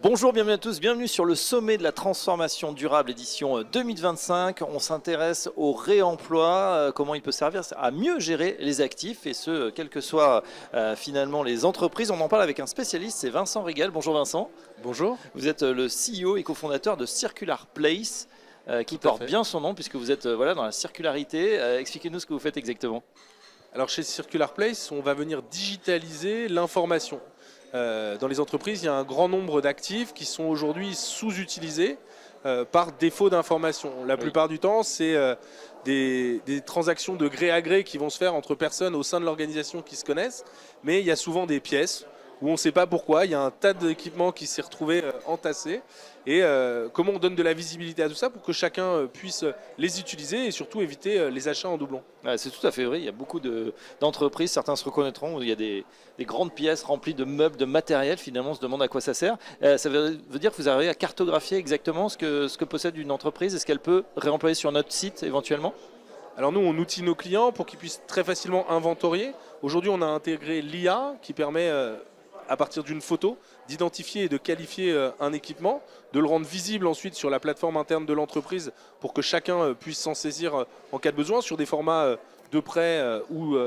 Bonjour, bienvenue à tous, bienvenue sur le sommet de la transformation durable édition 2025. On s'intéresse au réemploi, comment il peut servir à mieux gérer les actifs et ce, quelles que soient finalement les entreprises. On en parle avec un spécialiste, c'est Vincent Régal. Bonjour Vincent. Bonjour. Vous êtes le CEO et cofondateur de Circular Place, qui porte bien son nom puisque vous êtes dans la circularité. Expliquez-nous ce que vous faites exactement. Alors chez Circular Place, on va venir digitaliser l'information. Dans les entreprises, il y a un grand nombre d'actifs qui sont aujourd'hui sous-utilisés par défaut d'information. La plupart du temps, c'est des transactions de gré à gré qui vont se faire entre personnes au sein de l'organisation qui se connaissent, mais il y a souvent des pièces où on ne sait pas pourquoi, il y a un tas d'équipements qui s'est retrouvé entassés. Et comment on donne de la visibilité à tout ça pour que chacun puisse les utiliser et surtout éviter les achats en doublon. Ouais, c'est tout à fait vrai, il y a beaucoup d'entreprises, certains se reconnaîtront, où il y a des grandes pièces remplies de meubles, de matériel, finalement on se demande à quoi ça sert. Ça veut dire que vous arrivez à cartographier exactement ce que possède une entreprise et ce qu'elle peut réemployer sur notre site éventuellement? Alors nous, on outille nos clients pour qu'ils puissent très facilement inventorier. Aujourd'hui, on a intégré l'IA qui permet à partir d'une photo, d'identifier et de qualifier un équipement, de le rendre visible ensuite sur la plateforme interne de l'entreprise pour que chacun puisse s'en saisir en cas de besoin sur des formats de prêt ou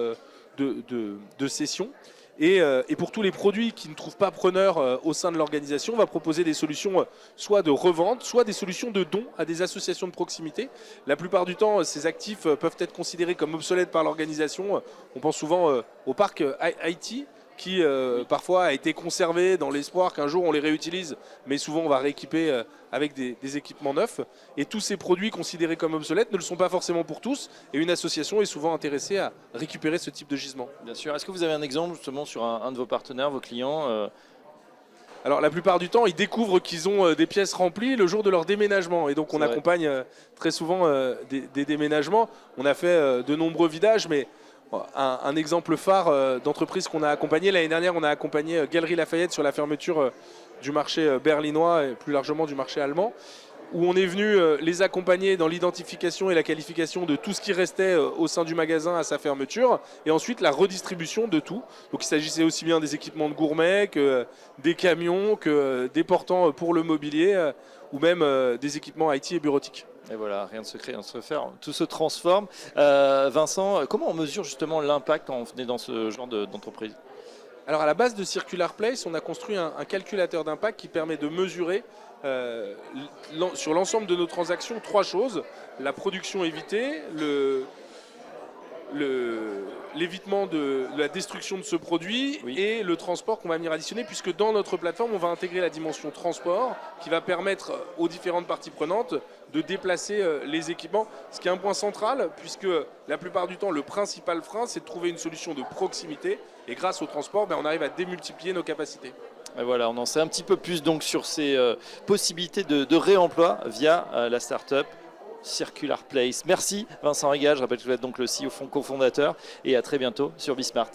de cession. Et pour tous les produits qui ne trouvent pas preneur au sein de l'organisation, on va proposer des solutions soit de revente, soit des solutions de dons à des associations de proximité. La plupart du temps, ces actifs peuvent être considérés comme obsolètes par l'organisation. On pense souvent au parc IT, qui parfois a été conservé dans l'espoir qu'un jour on les réutilise, mais souvent on va rééquiper avec des équipements neufs. Et tous ces produits considérés comme obsolètes ne le sont pas forcément pour tous, et une association est souvent intéressée à récupérer ce type de gisement. Bien sûr. Est-ce que vous avez un exemple justement sur un de vos partenaires, vos clients Alors la plupart du temps, ils découvrent qu'ils ont des pièces remplies le jour de leur déménagement. Et donc on accompagne très souvent des déménagements. On a fait de nombreux vidages, mais un exemple phare d'entreprise qu'on a accompagné. L'année dernière, on a accompagné Galeries Lafayette sur la fermeture du marché berlinois et plus largement du marché allemand, où on est venu les accompagner dans l'identification et la qualification de tout ce qui restait au sein du magasin à sa fermeture, et ensuite la redistribution de tout. Donc il s'agissait aussi bien des équipements de gourmet que des camions, que des portants pour le mobilier, ou même des équipements IT et bureautiques. Et voilà, rien de secret, rien de se faire, tout se transforme. Vincent, comment on mesure justement l'impact quand on est dans ce genre d'entreprise? Alors à la base de Circular Place, on a construit un calculateur d'impact qui permet de mesurer sur l'ensemble de nos transactions trois choses: la production évitée, l'évitement de la destruction de ce produit, et le transport qu'on va venir additionner, puisque dans notre plateforme, on va intégrer la dimension transport qui va permettre aux différentes parties prenantes de déplacer les équipements, ce qui est un point central, puisque la plupart du temps, le principal frein, c'est de trouver une solution de proximité, et grâce au transport, on arrive à démultiplier nos capacités. Et voilà, on en sait un petit peu plus donc sur ces possibilités de réemploi via la start-up Circular Place. Merci Vincent Régal, je rappelle que vous êtes donc le CEO cofondateur, et à très bientôt sur Bismart.